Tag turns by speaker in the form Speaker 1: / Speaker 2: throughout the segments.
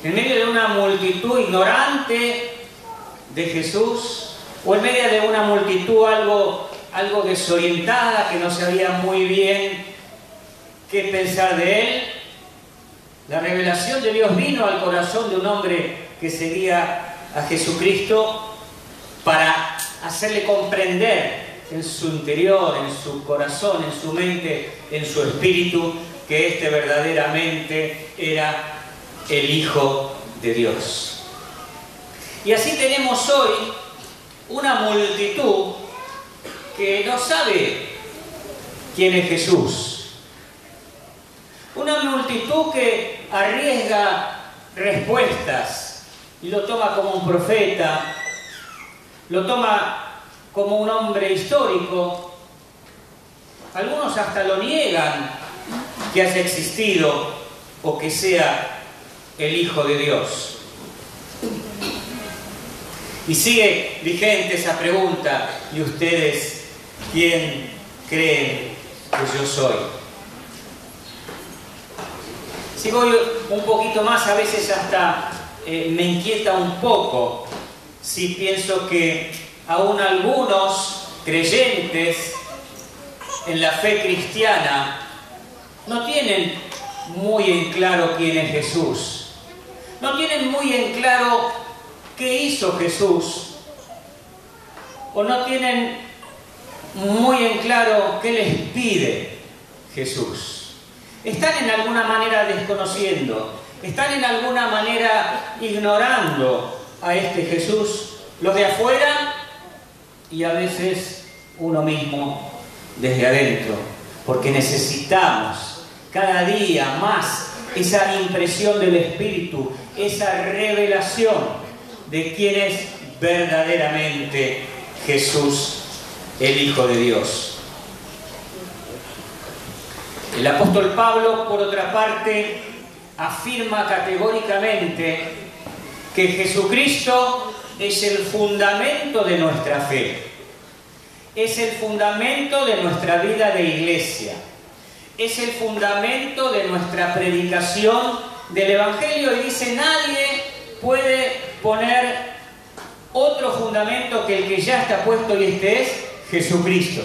Speaker 1: en medio de una multitud ignorante de Jesús, o en medio de una multitud algo desorientada, que no sabía muy bien qué pensar de él, la revelación de Dios vino al corazón de un hombre que seguía a Jesucristo para hacerle comprender en su interior, en su corazón, en su mente, en su espíritu, que este verdaderamente era el Hijo de Dios. Y así tenemos hoy una multitud que no sabe quién es Jesús. Una multitud que arriesga respuestas y lo toma como un profeta, lo toma como un hombre histórico. Algunos hasta lo niegan que haya existido o que sea el Hijo de Dios. Y sigue vigente esa pregunta: ¿y ustedes quién creen que yo soy? Si voy un poquito más, a veces hasta me inquieta un poco si pienso que aún algunos creyentes en la fe cristiana no tienen muy en claro quién es Jesús. No tienen muy en claro qué hizo Jesús. O no tienen muy en claro qué les pide Jesús. Están en alguna manera desconociendo, están en alguna manera ignorando a este Jesús, los de afuera y a veces uno mismo desde adentro, porque necesitamos cada día más esa impresión del Espíritu, esa revelación de quién es verdaderamente Jesús, el Hijo de Dios. El apóstol Pablo, por otra parte, afirma categóricamente que Jesucristo es el fundamento de nuestra fe, es el fundamento de nuestra vida de iglesia, es el fundamento de nuestra predicación del Evangelio, y dice: nadie puede poner otro fundamento que el que ya está puesto, y este es Jesucristo.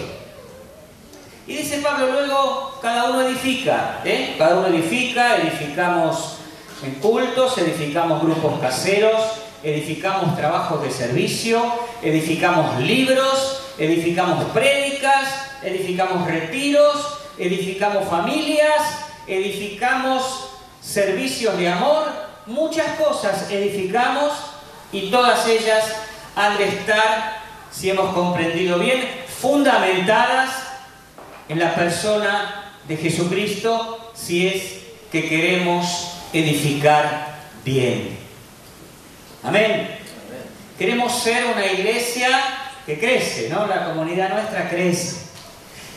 Speaker 1: Y dice Pablo luego, cada uno edifica, cada uno edifica, edificamos en cultos, edificamos grupos caseros, edificamos trabajos de servicio, edificamos libros, edificamos prédicas, edificamos retiros, edificamos familias, edificamos servicios de amor, muchas cosas edificamos, y todas ellas han de estar, si hemos comprendido bien, fundamentadas en la persona de Jesucristo, si es que queremos edificar bien. Amén. Queremos ser una iglesia que crece, ¿no? La comunidad nuestra crece.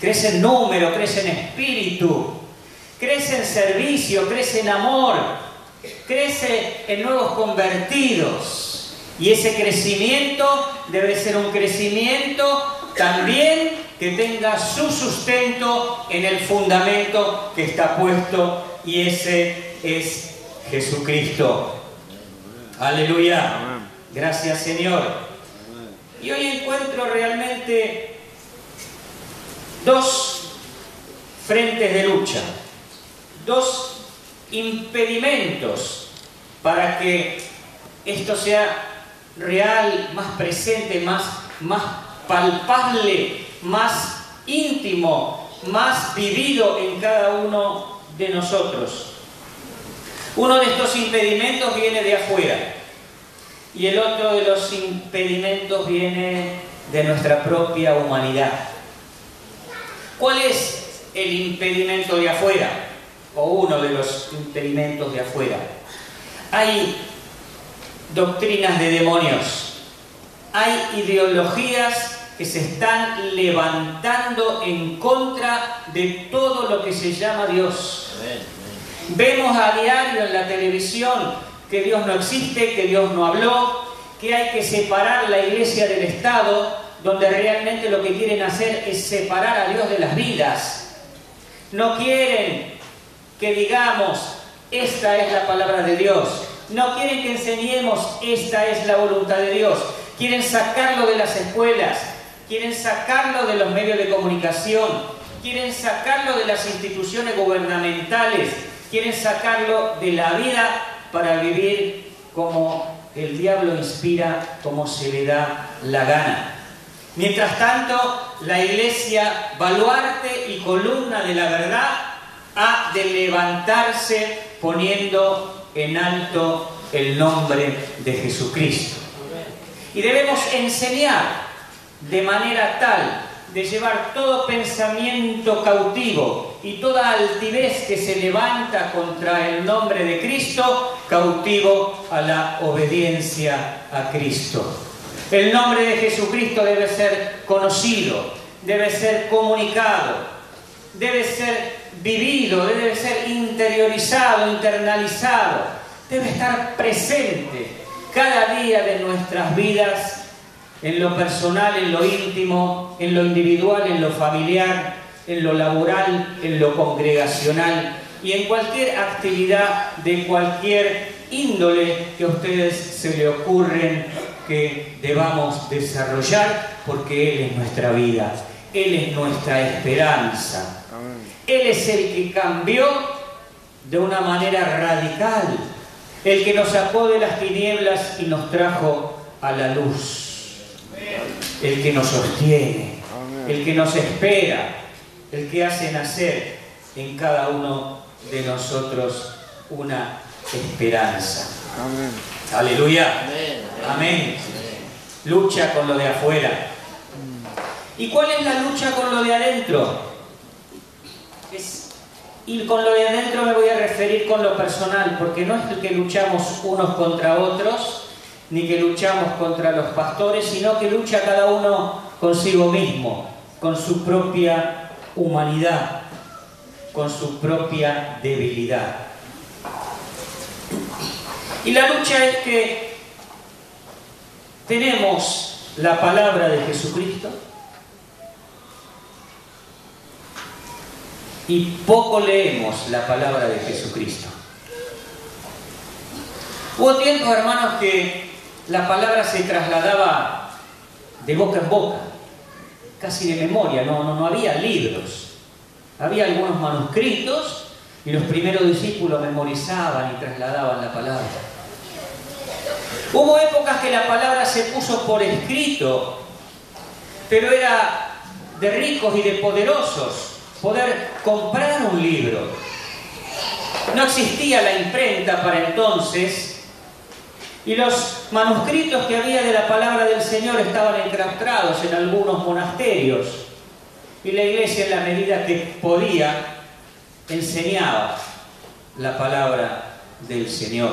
Speaker 1: Crece en número, crece en espíritu, crece en servicio, crece en amor, crece en nuevos convertidos. Y ese crecimiento debe ser un crecimiento también que tenga su sustento en el fundamento que está puesto, y ese es Jesucristo. Aleluya. Gracias, Señor. Y hoy encuentro realmente dos frentes de lucha, dos impedimentos para que esto sea real, más presente, más palpable, más íntimo, más vivido en cada uno de nosotros. Uno de estos impedimentos viene de afuera, y el otro de los impedimentos viene de nuestra propia humanidad. ¿Cuál es el impedimento de afuera? O uno de los impedimentos de afuera. Hay doctrinas de demonios, hay ideologías que se están levantando en contra de todo lo que se llama Dios. Vemos a diario en la televisión que Dios no existe, que Dios no habló, que hay que separar la iglesia del Estado, donde realmente lo que quieren hacer es separar a Dios de las vidas. No quieren que digamos: esta es la palabra de Dios, No quieren que enseñemos esta es la voluntad de Dios. Quieren sacarlo de las escuelas, quieren sacarlo de los medios de comunicación, quieren sacarlo de las instituciones gubernamentales, quieren sacarlo de la vida para vivir como el diablo inspira, como se le da la gana. Mientras tanto, la Iglesia, baluarte y columna de la verdad, ha de levantarse poniendo en alto el nombre de Jesucristo. Y debemos enseñar de manera tal de llevar todo pensamiento cautivo y toda altivez que se levanta contra el nombre de Cristo, cautivo a la obediencia a Cristo. El nombre de Jesucristo debe ser conocido, debe ser comunicado, debe ser vivido, debe ser interiorizado, internalizado, debe estar presente cada día de nuestras vidas, en lo personal, en lo íntimo, en lo individual, en lo familiar, en lo laboral, en lo congregacional y en cualquier actividad de cualquier índole que a ustedes se le ocurren que debamos desarrollar, porque Él es nuestra vida, Él es nuestra esperanza. Él es el que cambió de una manera radical, el que nos sacó de las tinieblas y nos trajo a la luz, el que nos sostiene, el que nos espera, el que hace nacer en cada uno de nosotros una esperanza.
Speaker 2: Amén.
Speaker 1: Aleluya.
Speaker 3: Amén.
Speaker 1: Amén. Lucha con lo de afuera. ¿Y cuál es la lucha con lo de adentro? Y con lo de adentro me voy a referir con lo personal, porque no es el que luchamos unos contra otros, ni que luchamos contra los pastores, sino que lucha cada uno consigo mismo, con su propia humanidad, con su propia debilidad. Y la lucha es que tenemos la palabra de Jesucristo y poco leemos la palabra de Jesucristo. Hubo tiempos, hermanos, que la palabra se trasladaba de boca en boca, casi de memoria, no había libros. Había algunos manuscritos y los primeros discípulos memorizaban y trasladaban la palabra. Hubo épocas que la palabra se puso por escrito, pero era de ricos y de poderosos poder comprar un libro. No existía la imprenta para entonces y los manuscritos que había de la palabra del Señor estaban enclaustrados en algunos monasterios y la iglesia, en la medida que podía, enseñaba la palabra del Señor.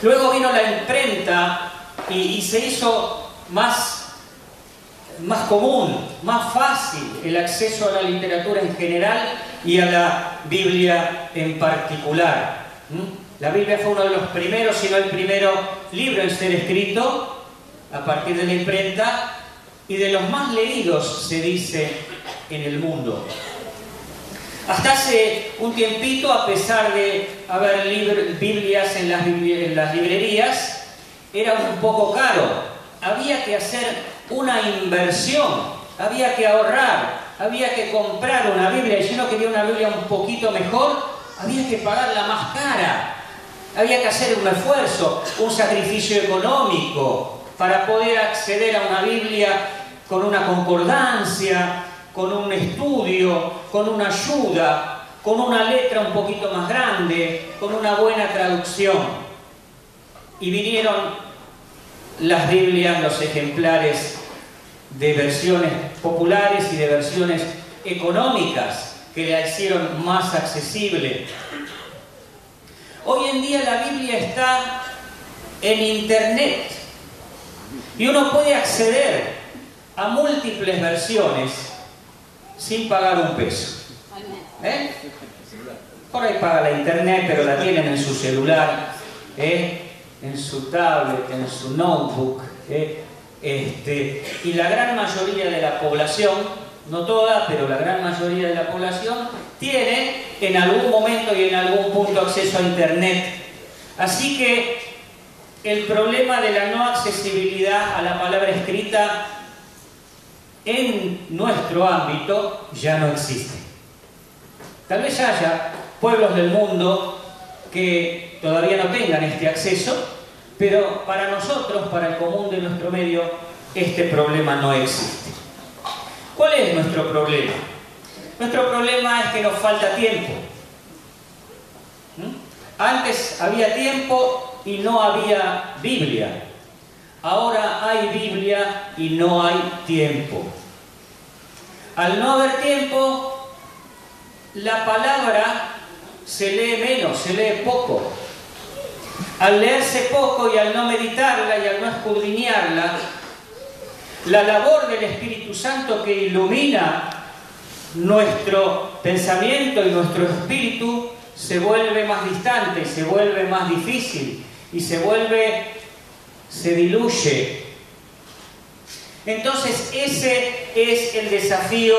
Speaker 1: Luego vino la imprenta y se hizo más común, más fácil el acceso a la literatura en general y a la Biblia en particular. La Biblia fue uno de los primeros, si no el primero libro en ser escrito a partir de la imprenta y de los más leídos, se dice, en el mundo. Hasta hace un tiempito, a pesar de haber Biblias en las librerías, era un poco caro. Había que hacer una inversión, había que ahorrar, había que comprar una Biblia. Y si uno quería una Biblia un poquito mejor, había que pagarla más cara. Había que hacer un esfuerzo, un sacrificio económico para poder acceder a una Biblia con una concordancia, con un estudio, con una ayuda, con una letra un poquito más grande, con una buena traducción. Y vinieron las Biblias, los ejemplares de versiones populares y de versiones económicas que la hicieron más accesible. Hoy en día la Biblia está en Internet y uno puede acceder a múltiples versiones sin pagar un peso. Por ahí paga la Internet, pero la tienen en su celular, en su tablet, en su notebook. Y la gran mayoría de la población, no toda, pero la gran mayoría de la población, tiene en algún momento y en algún punto acceso a Internet, Así que el problema de la no accesibilidad a la palabra escrita en nuestro ámbito ya no existe. Tal vez haya pueblos del mundo que todavía no tengan este acceso, pero para nosotros, para el común de nuestro medio, este problema no existe. ¿Cuál es nuestro problema? Nuestro problema es que nos falta tiempo. Antes había tiempo y no había Biblia. Ahora hay Biblia y no hay tiempo. Al no haber tiempo, la palabra se lee menos, se lee poco. Al leerse poco y al no meditarla y al no escudriñarla, la labor del Espíritu Santo que ilumina nuestro pensamiento y nuestro espíritu se vuelve más distante, se vuelve más difícil y se diluye. Entonces ese es el desafío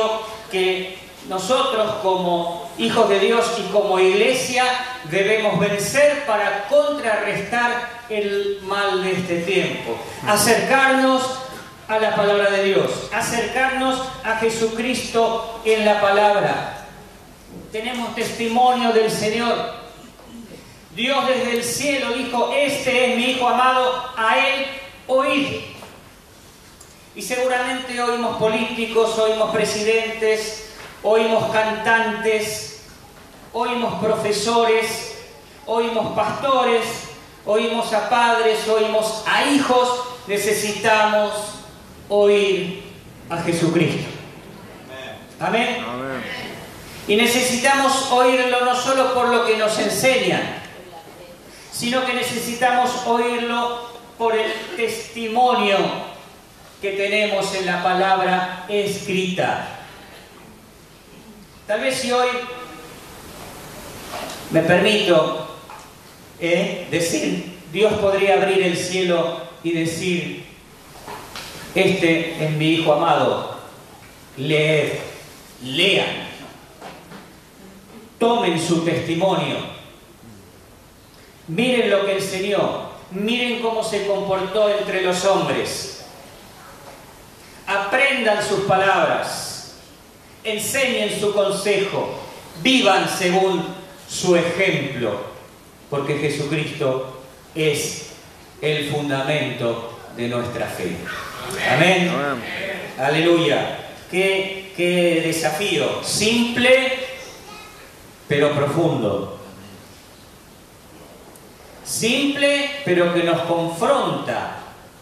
Speaker 1: que nosotros como hijos de Dios y como iglesia debemos vencer para contrarrestar el mal de este tiempo. Acercarnos a la palabra de Dios, acercarnos a Jesucristo en la palabra. Tenemos testimonio del Señor. Dios desde el cielo dijo: este es mi Hijo amado, a Él oíd. Y seguramente oímos políticos, oímos presidentes, oímos cantantes, oímos profesores, oímos pastores, oímos a padres, oímos a hijos. Necesitamos oír a Jesucristo. Amén. Amén. Y necesitamos oírlo no solo por lo que nos enseñan, sino que necesitamos oírlo por el testimonio que tenemos en la palabra escrita. Tal vez si hoy me permito decir, Dios podría abrir el cielo y decir: este es mi Hijo amado, leed, lean, tomen su testimonio, miren lo que enseñó, miren cómo se comportó entre los hombres, aprendan sus palabras, enseñen su consejo, vivan según su ejemplo, porque Jesucristo es el fundamento de nuestra fe. Amén. Amén. Aleluya. Qué desafío. Simple, pero profundo. Simple, pero que nos confronta.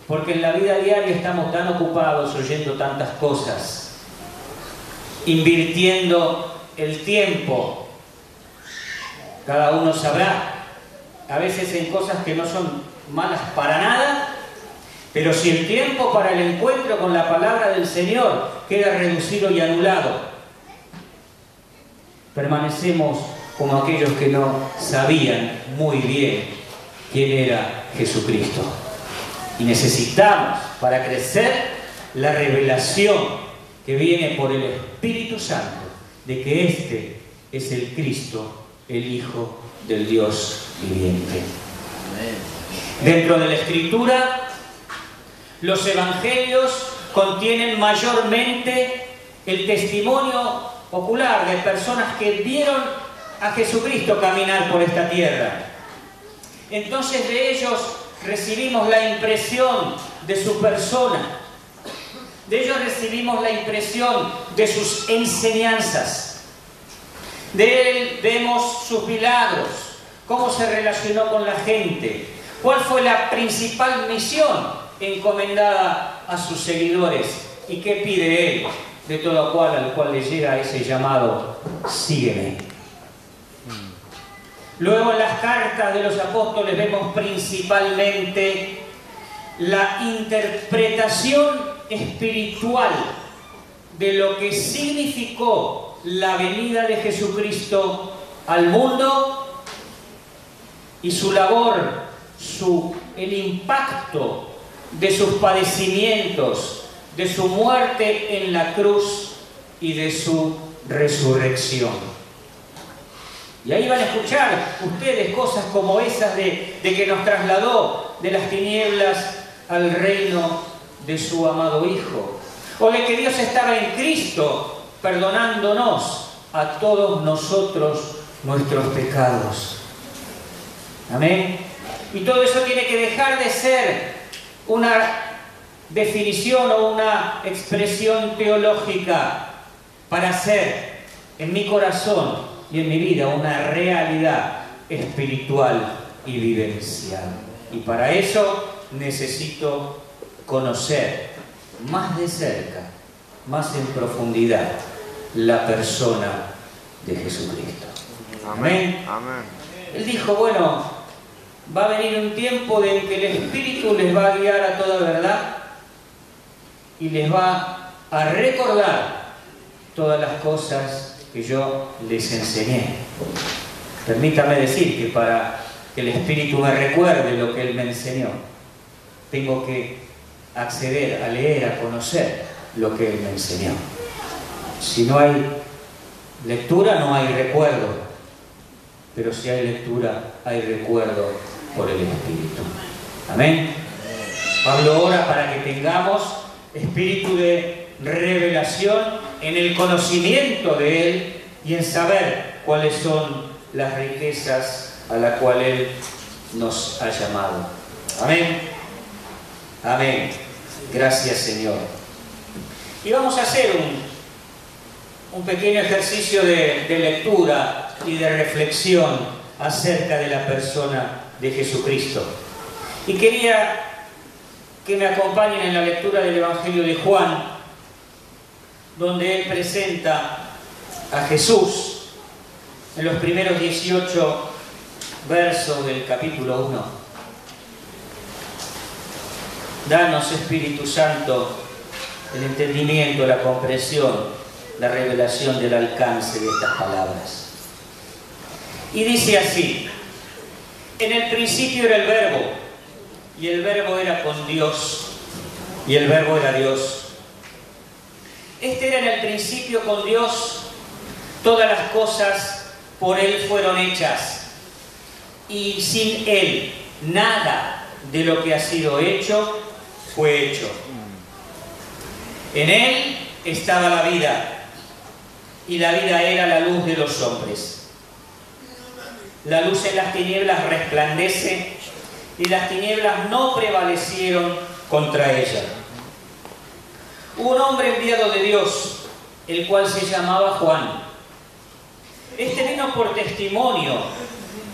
Speaker 1: Porque en la vida diaria estamos tan ocupados oyendo tantas cosas, invirtiendo el tiempo. Cada uno sabrá. A veces en cosas que no son malas para nada, pero si el tiempo para el encuentro con la palabra del Señor queda reducido y anulado, permanecemos como aquellos que no sabían muy bien quién era Jesucristo. Y necesitamos, para crecer, la revelación que viene por el Espíritu Santo de que este es el Cristo, el Hijo del Dios viviente. Dentro de la Escritura, los evangelios contienen mayormente el testimonio ocular de personas que vieron a Jesucristo caminar por esta tierra. Entonces de ellos recibimos la impresión de su persona, de ellos recibimos la impresión de sus enseñanzas, de él vemos sus milagros, cómo se relacionó con la gente, cuál fue la principal misión encomendada a sus seguidores y qué pide él de todo al cual le llega ese llamado: sígueme. Luego en las cartas de los apóstoles vemos principalmente la interpretación espiritual de lo que significó la venida de Jesucristo al mundo y su labor, el impacto de sus padecimientos, de su muerte en la cruz y de su resurrección. Y ahí van a escuchar ustedes cosas como esas de que nos trasladó de las tinieblas al reino de su amado Hijo. O de que Dios estaba en Cristo perdonándonos a todos nosotros nuestros pecados. Amén. Y todo eso tiene que dejar de ser una definición o una expresión teológica para ser en mi corazón y en mi vida una realidad espiritual y vivencial. Y para eso necesito conocer más de cerca, más en profundidad, la persona de Jesucristo. Amén.
Speaker 2: Amén.
Speaker 1: Él dijo, bueno, va a venir un tiempo en que el Espíritu les va a guiar a toda verdad y les va a recordar todas las cosas que yo les enseñé. Permítame decir que para que el Espíritu me recuerde lo que Él me enseñó, tengo que acceder a leer, a conocer lo que Él me enseñó. Si no hay lectura, no hay recuerdo, pero si hay lectura, hay recuerdo por el Espíritu. Amén. Pablo ora para que tengamos espíritu de revelación en el conocimiento de Él y en saber cuáles son las riquezas a las cuales Él nos ha llamado. Amén. Amén. Gracias, Señor. Y vamos a hacer un pequeño ejercicio de lectura y de reflexión acerca de la persona de Jesucristo. Y quería que me acompañen en la lectura del Evangelio de Juan, donde él presenta a Jesús en los primeros 18 versos del capítulo 1. Danos, Espíritu Santo, el entendimiento, la comprensión, la revelación del alcance de estas palabras. Y dice así: en el principio era el Verbo, y el Verbo era con Dios, y el Verbo era Dios. Este era en el principio con Dios. Todas las cosas por Él fueron hechas, y sin Él nada de lo que ha sido hecho fue hecho. En Él estaba la vida, y la vida era la luz de los hombres. La luz en las tinieblas resplandece, y las tinieblas no prevalecieron contra ella. Hubo un hombre enviado de Dios, el cual se llamaba Juan. Este vino por testimonio,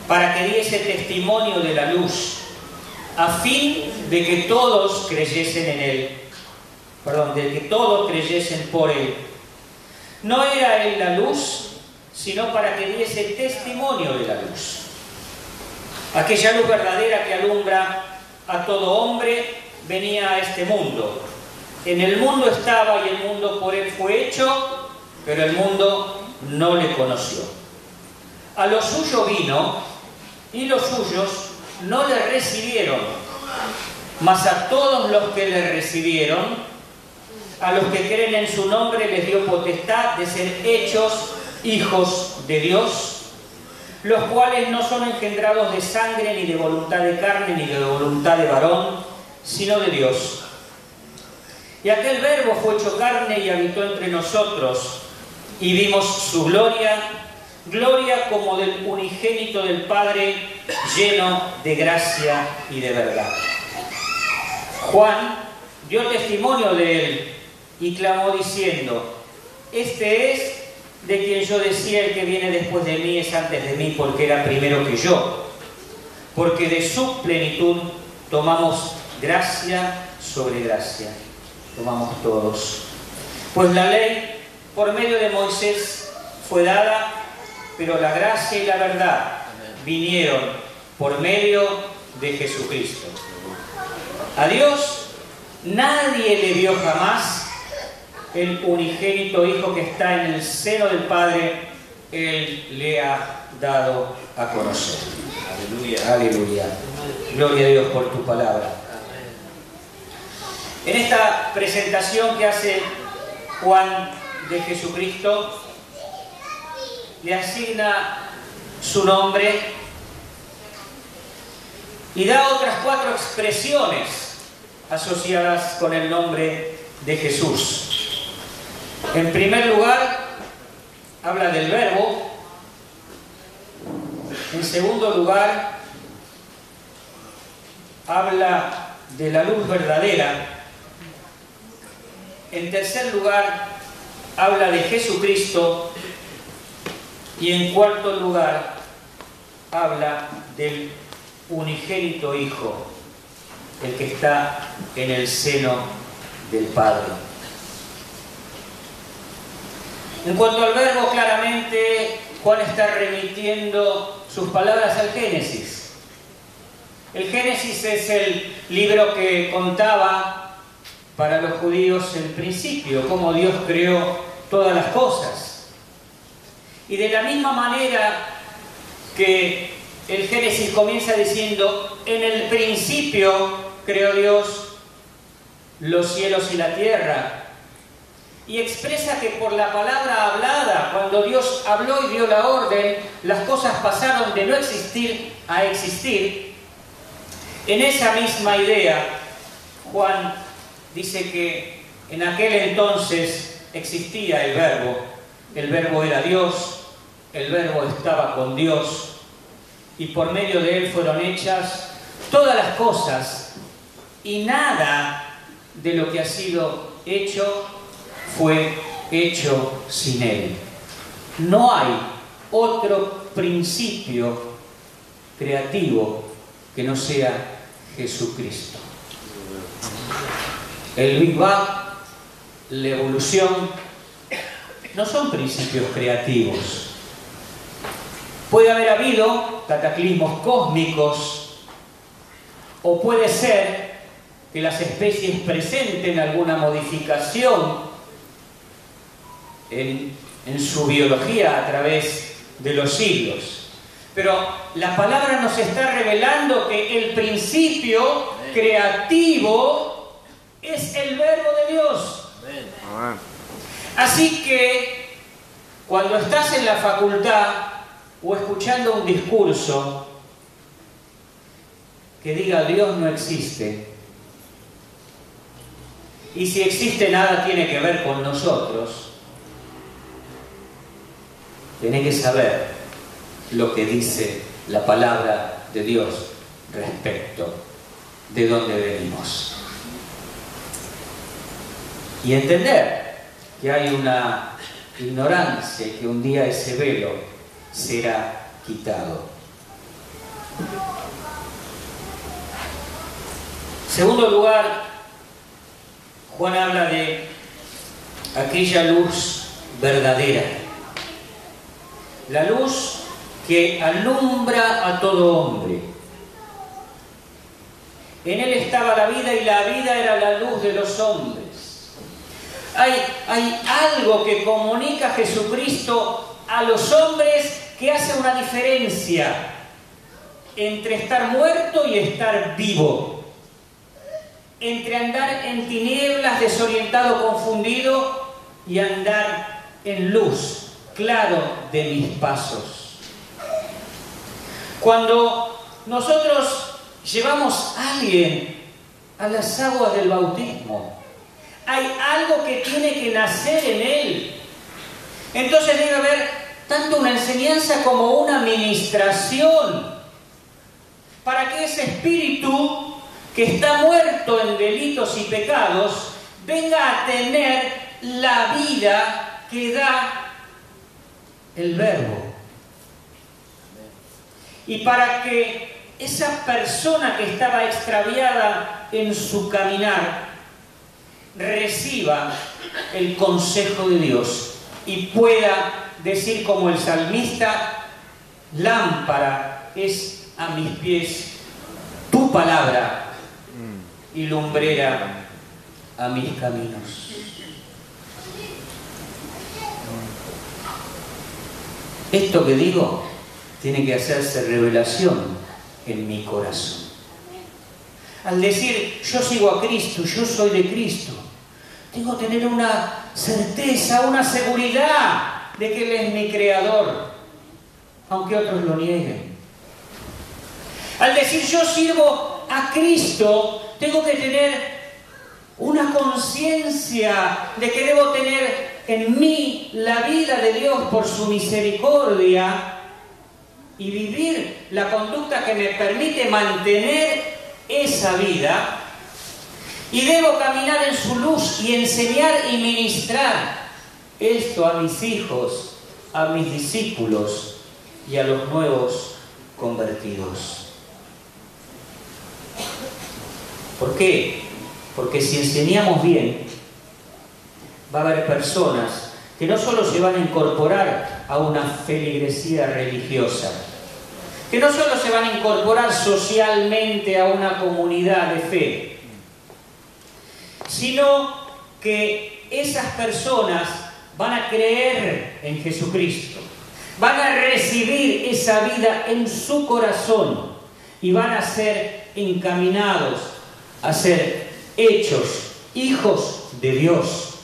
Speaker 1: para que diese testimonio de la luz, a fin de que todos creyesen en él. De que todos creyesen por él. No era él la luz, sino para que diese testimonio de la luz. Aquella luz verdadera que alumbra a todo hombre venía a este mundo. En el mundo estaba, y el mundo por él fue hecho, pero el mundo no le conoció. A lo suyo vino, y los suyos no le recibieron. Mas a todos los que le recibieron, a los que creen en su nombre, les dio potestad de ser hechos hijos de Dios, los cuales no son engendrados de sangre, ni de voluntad de carne, ni de voluntad de varón, sino de Dios. Y aquel Verbo fue hecho carne y habitó entre nosotros, y vimos su gloria, gloria como del unigénito del Padre, lleno de gracia y de verdad. Juan dio testimonio de él y clamó diciendo: este es de quien yo decía, el que viene después de mí es antes de mí, porque era primero que yo. Porque de su plenitud tomamos gracia sobre gracia. Tomamos todos. Pues la ley por medio de Moisés fue dada, pero la gracia y la verdad vinieron por medio de Jesucristo. A Dios nadie le dio jamás. El unigénito Hijo que está en el seno del Padre, Él le ha dado a conocer. Aleluya, aleluya. Gloria a Dios por tu palabra. En esta presentación que hace Juan de Jesucristo, le asigna su nombre y da otras 4 expresiones asociadas con el nombre de Jesús. En primer lugar, habla del Verbo. En segundo lugar, habla de la luz verdadera. En tercer lugar, habla de Jesucristo. Y en cuarto lugar, habla del unigénito Hijo, el que está en el seno del Padre. En cuanto al Verbo, claramente Juan está remitiendo sus palabras al Génesis. El Génesis es el libro que contaba para los judíos el principio, cómo Dios creó todas las cosas. Y de la misma manera que el Génesis comienza diciendo, en el principio creó Dios los cielos y la tierra, y expresa que por la palabra hablada, cuando Dios habló y dio la orden, las cosas pasaron de no existir a existir. En esa misma idea, Juan dice que en aquel entonces existía el Verbo era Dios, el Verbo estaba con Dios, y por medio de Él fueron hechas todas las cosas, y nada de lo que ha sido hecho fue hecho sin Él. No hay otro principio creativo que no sea Jesucristo. El Big Bang, la evolución, no son principios creativos. Puede haber habido cataclismos cósmicos, o puede ser que las especies presenten alguna modificación en su biología a través de los siglos. Pero la palabra nos está revelando que el principio creativo es el Verbo de Dios. Así que cuando estás en la facultad o escuchando un discurso que diga Dios no existe, y si existe nada tiene que ver con nosotros, tenés que saber lo que dice la palabra de Dios respecto de dónde venimos. Y entender que hay una ignorancia y que un día ese velo será quitado. En segundo lugar, Juan habla de aquella luz verdadera. La luz que alumbra a todo hombre. En él estaba la vida y la vida era la luz de los hombres. Hay algo que comunica a Jesucristo a los hombres que hace una diferencia entre estar muerto y estar vivo, entre andar en tinieblas, desorientado, confundido, y andar en luz, claro de mis pasos. Cuando nosotros llevamos a alguien a las aguas del bautismo, hay algo que tiene que nacer en él. Entonces debe haber tanto una enseñanza como una ministración para que ese espíritu que está muerto en delitos y pecados venga a tener la vida que da el Verbo. Y para que esa persona que estaba extraviada en su caminar reciba el consejo de Dios y pueda decir como el salmista: lámpara es a mis pies tu palabra y lumbrera a mis caminos. Esto que digo tiene que hacerse revelación en mi corazón. Al decir yo sigo a Cristo, yo soy de Cristo, tengo que tener una certeza, una seguridad de que Él es mi Creador. aunque otros lo nieguen. Al decir yo sirvo a Cristo, tengo que tener una conciencia de que debo tener en mí la vida de Dios por su misericordia y vivir la conducta que me permite mantener esa vida, y debo caminar en su luz y enseñar y ministrar esto a mis hijos, a mis discípulos y a los nuevos convertidos. ¿Por qué? Porque si enseñamos bien, va a haber personas que no solo se van a incorporar a una feligresía religiosa, que no solo se van a incorporar socialmente a una comunidad de fe, sino que esas personas van a creer en Jesucristo, van a recibir esa vida en su corazón y van a ser encaminados a ser hechos hijos de Dios.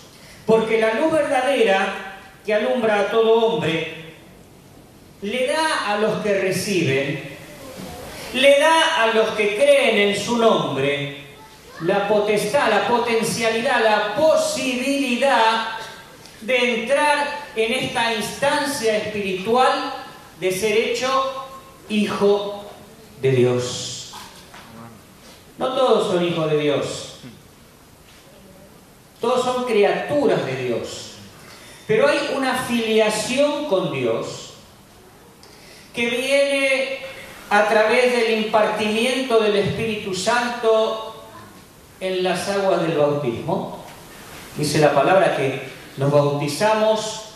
Speaker 1: Porque la luz verdadera que alumbra a todo hombre le da a los que reciben, le da a los que creen en su nombre la potestad, la potencialidad, la posibilidad de entrar en esta instancia espiritual de ser hecho hijo de Dios. No todos son hijos de Dios. Todos son criaturas de Dios. Pero hay una filiación con Dios que viene a través del impartimiento del Espíritu Santo en las aguas del bautismo. Dice la palabra que nos bautizamos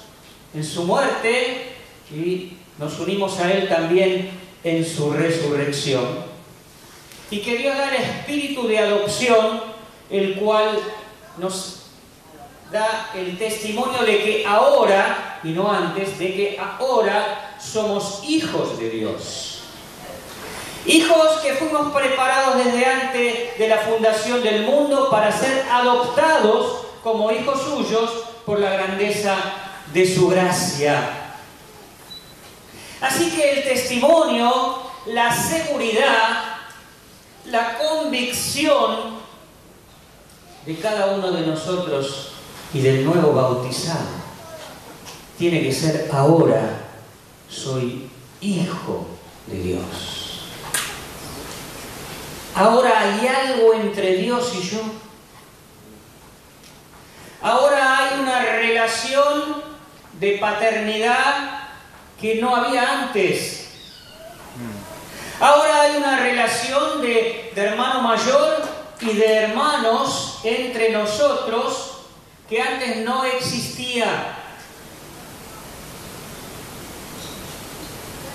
Speaker 1: en su muerte y nos unimos a Él también en su resurrección. Y que Dios da el espíritu de adopción, el cual nos da el testimonio de que ahora, y no antes, de que ahora somos hijos de Dios. Hijos que fuimos preparados desde antes de la fundación del mundo para ser adoptados como hijos suyos por la grandeza de su gracia. Así que el testimonio, la seguridad, la convicción de cada uno de nosotros y del nuevo bautizado tiene que ser: ahora soy hijo de Dios. Ahora hay algo entre Dios y yo. Ahora hay una relación de paternidad que no había antes. Ahora hay una relación de hermano mayor y de hermanos entre nosotros que antes no existía.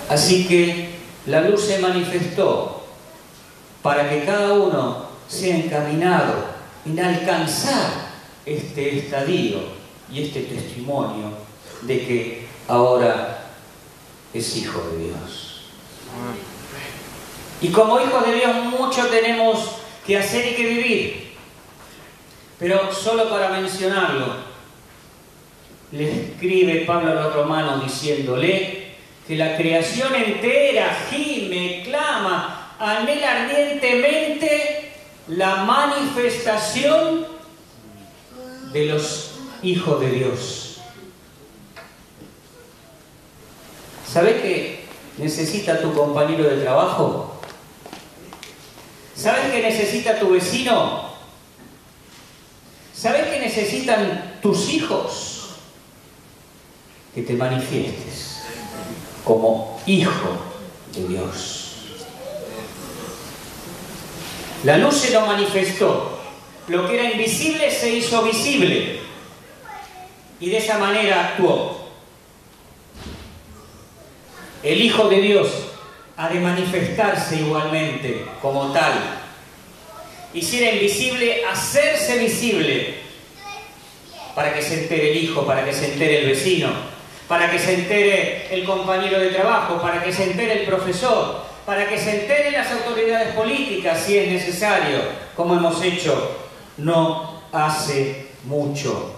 Speaker 1: Así que la luz se manifestó para que cada uno sea encaminado en alcanzar este estadio y este testimonio de que ahora es hijo de Dios. Y como hijos de Dios mucho tenemos que hacer y que vivir. Pero solo para mencionarlo, le escribe Pablo a los romanos diciéndole que la creación entera gime, clama, anhela ardientemente la manifestación de los hijos de Dios. ¿Sabes qué necesita tu compañero de trabajo? ¿Sabes qué necesita tu vecino? ¿Sabes qué necesitan tus hijos? Que te manifiestes como hijo de Dios. La luz se lo manifestó. Lo que era invisible se hizo visible. Y de esa manera actuó. El Hijo de Dios ha de manifestarse igualmente como tal. Y si era invisible, hacerse visible, para que se entere el hijo, para que se entere el vecino, para que se entere el compañero de trabajo, para que se entere el profesor, para que se enteren las autoridades políticas si es necesario, como hemos hecho no hace mucho.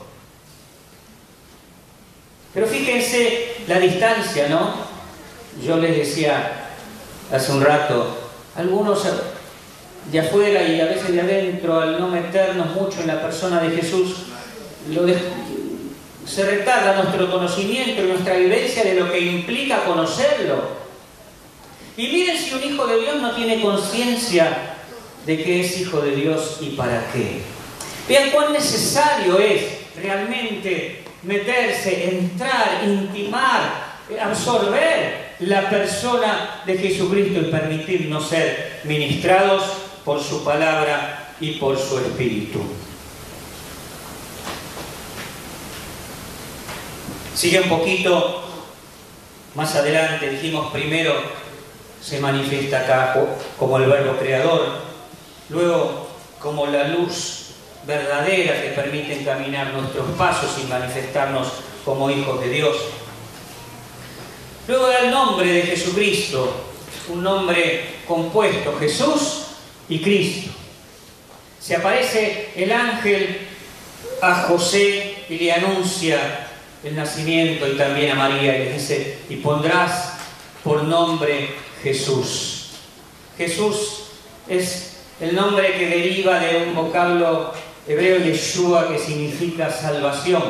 Speaker 1: Pero fíjense la distancia, ¿no?, Yo les decía hace un rato, algunos de afuera y a veces de adentro, al no meternos mucho en la persona de Jesús, se retarda nuestro conocimiento y nuestra vivencia de lo que implica conocerlo. Y miren si un hijo de Dios no tiene conciencia de que es hijo de Dios y para qué. Vean cuán necesario es realmente meterse, entrar, intimar, absorber la persona de Jesucristo y permitirnos ser ministrados por su palabra y por su Espíritu. Sigue un poquito más adelante, dijimos primero se manifiesta acá como el verbo creador, luego como la luz verdadera que permite encaminar nuestros pasos y manifestarnos como hijos de Dios. Luego da el nombre de Jesucristo, un nombre compuesto, Jesús y Cristo. Se aparece el ángel a José y le anuncia el nacimiento y también a María y le dice, y pondrás por nombre Jesús. Jesús es el nombre que deriva de un vocablo hebreo Yeshua que significa salvación.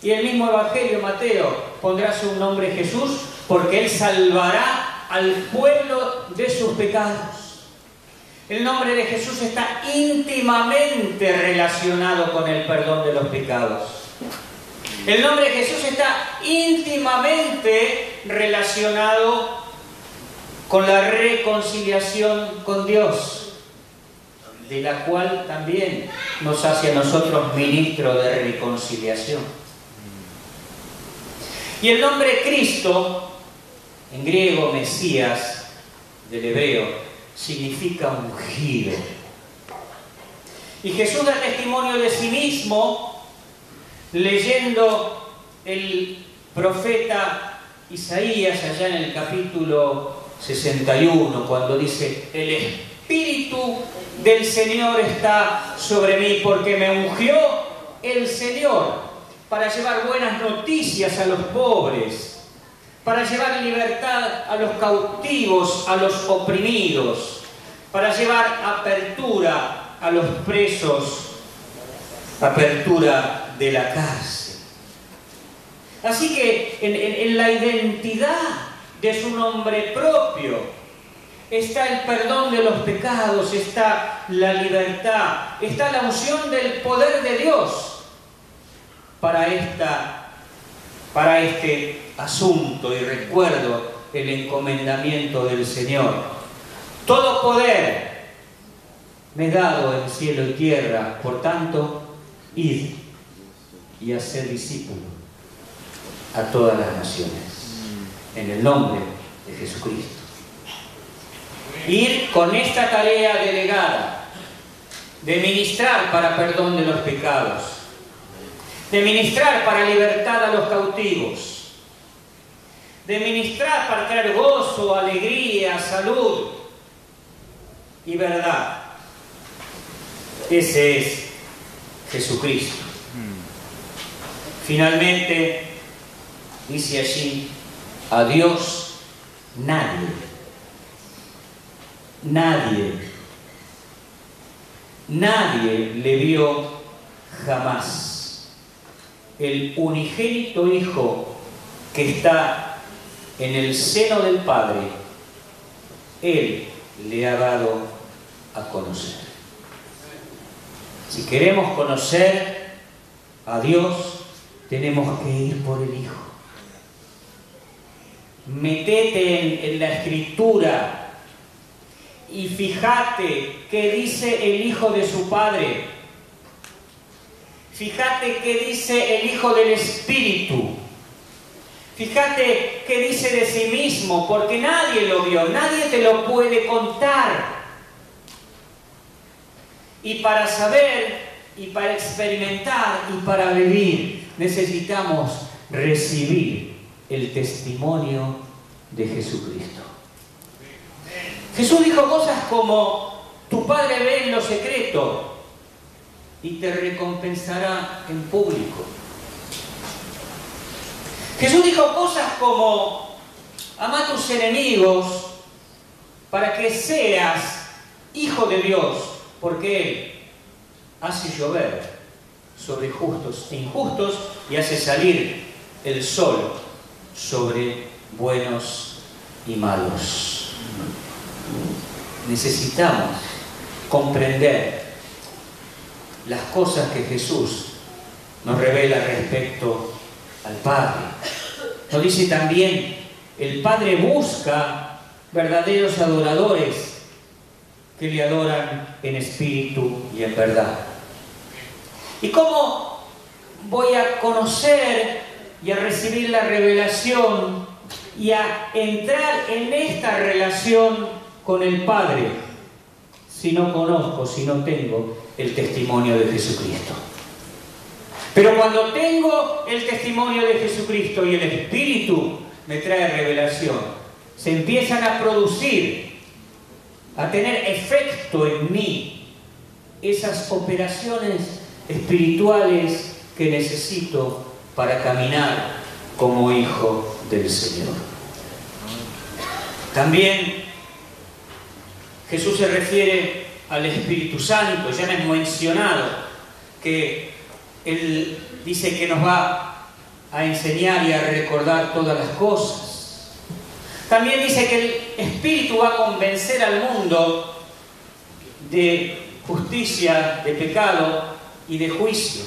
Speaker 1: Y el mismo Evangelio Mateo pondrá su nombre Jesús porque Él salvará al pueblo de sus pecados. El nombre de Jesús está íntimamente relacionado con el perdón de los pecados. El nombre de Jesús está íntimamente relacionado con la reconciliación con Dios, de la cual también nos hace a nosotros ministros de reconciliación. Y el nombre Cristo, en griego Mesías, del hebreo, significa ungido. Y Jesús da testimonio de sí mismo leyendo el profeta Isaías allá en el capítulo 61, cuando dice, el Espíritu del Señor está sobre mí porque me ungió el Señor para llevar buenas noticias a los pobres, para llevar libertad a los cautivos, a los oprimidos, para llevar apertura a los presos, apertura de la cárcel. Así que en la identidad de su nombre propio está el perdón de los pecados, está la libertad, está la unción del poder de Dios para este asunto. Y recuerdo el encomendamiento del Señor: todo poder me es dado en cielo y tierra, por tanto, id y haced discípulos a todas las naciones, en el nombre de Jesucristo. Ir con esta tarea delegada de ministrar para perdón de los pecados, de ministrar para libertad a los cautivos, de ministrar para traer gozo, alegría, salud y verdad. Ese es Jesucristo. Finalmente, dice allí, a Dios nadie le vio jamás. El unigénito Hijo que está en el seno del Padre, Él le ha dado a conocer. Si queremos conocer a Dios, tenemos que ir por el Hijo. Metete en la Escritura y fíjate qué dice el Hijo de su Padre. Fíjate qué dice el Hijo del Espíritu. Fíjate qué dice de sí mismo, porque nadie lo vio, nadie te lo puede contar. Y para saber, y para experimentar, y para vivir, necesitamos recibir el testimonio de Jesucristo. Jesús dijo cosas como: tu Padre ve en lo secreto y te recompensará en público. Jesús dijo cosas como: ama a tus enemigos para que seas hijo de Dios, porque Él hace llover sobre justos e injustos y hace salir el sol sobre buenos y malos. Necesitamos comprender las cosas que Jesús nos revela respecto al Padre. Nos dice también, el Padre busca verdaderos adoradores que le adoran en espíritu y en verdad. ¿Y cómo voy a conocer y a recibir la revelación y a entrar en esta relación con el Padre si no conozco, si no tengo el testimonio de Jesucristo? Pero cuando tengo el testimonio de Jesucristo y el Espíritu me trae revelación, se empiezan a producir, a tener efecto en mí esas operaciones espirituales que necesito para caminar como hijo del Señor. También Jesús se refiere al Espíritu Santo. Ya hemos mencionado que Él dice que nos va a enseñar y a recordar todas las cosas. También dice que el Espíritu va a convencer al mundo de justicia, de pecado y de juicio.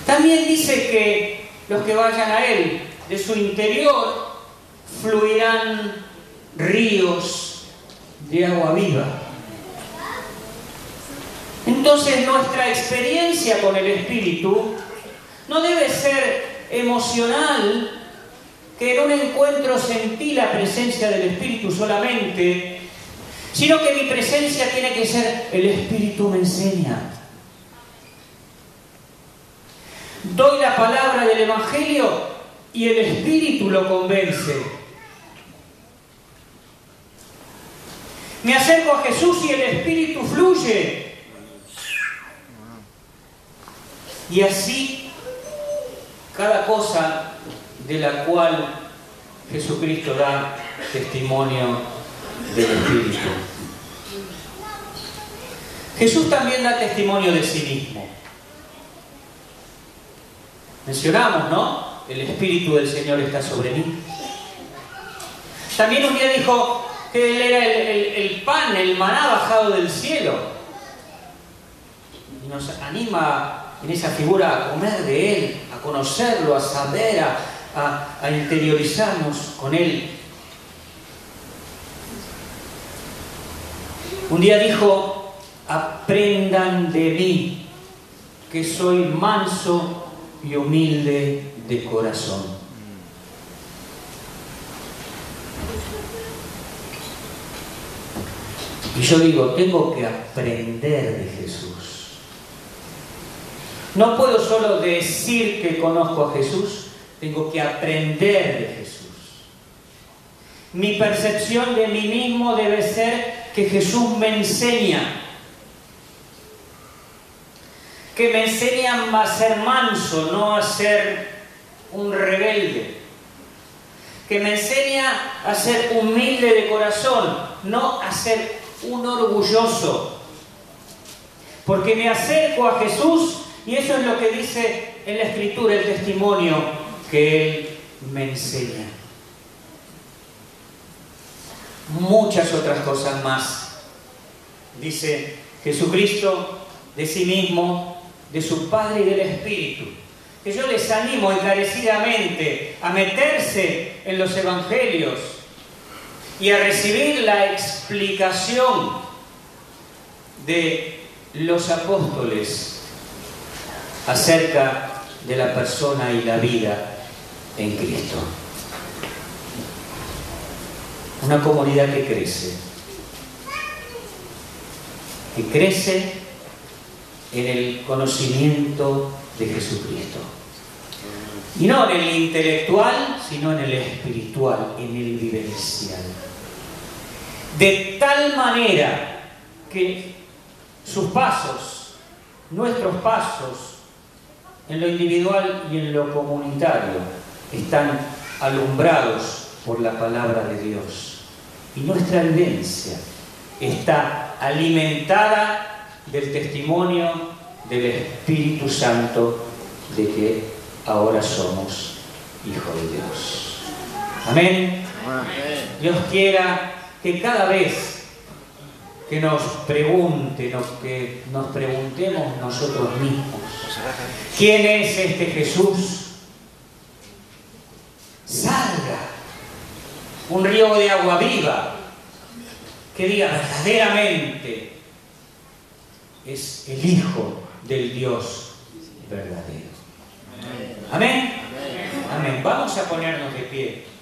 Speaker 1: También dice que los que vayan a Él, de su interior, fluirán ríos de agua viva. Entonces nuestra experiencia con el Espíritu no debe ser emocional, que en un encuentro sentí la presencia del Espíritu solamente, sino que mi presencia tiene que ser el Espíritu me enseña. Doy la palabra del Evangelio y el Espíritu lo convence. Me acerco a Jesús y el Espíritu fluye. Y así, cada cosa de la cual Jesucristo da testimonio del Espíritu. Jesús también da testimonio de sí mismo. Mencionamos, ¿no? El Espíritu del Señor está sobre mí. También un día dijo que Él era el pan, el maná bajado del cielo. Y nos anima en esa figura a comer de Él, a conocerlo, a saber, a interiorizarnos con Él. Un día dijo, aprendan de mí, que soy manso y humilde de corazón. Y yo digo, tengo que aprender de Jesús. No puedo solo decir que conozco a Jesús, tengo que aprender de Jesús. Mi percepción de mí mismo debe ser que Jesús me enseña. Que me enseña a ser manso, no a ser un rebelde. Que me enseña a ser humilde de corazón, no a ser un orgulloso. Porque me acerco a Jesús y eso es lo que dice en la Escritura, el testimonio que Él me enseña. Muchas otras cosas más. Dice Jesucristo de sí mismo, de su Padre y del Espíritu. Que yo les animo encarecidamente a meterse en los Evangelios y a recibir la explicación de los apóstoles acerca de la persona y la vida en Cristo. Una comunidad que crece en el conocimiento de Jesucristo. Y no en el intelectual, sino en el espiritual, en el vivencial. De tal manera que sus pasos, nuestros pasos, en lo individual y en lo comunitario, están alumbrados por la palabra de Dios. Y nuestra vivencia está alimentada del testimonio del Espíritu Santo de que ahora somos hijos de Dios. Amén. Dios quiera que cada vez que nos pregunten o que nos preguntemos nosotros mismos, ¿quién es este Jesús? Salga un río de agua viva que diga verdaderamente es el Hijo del Dios verdadero. Amén. Amén. Vamos a ponernos de pie.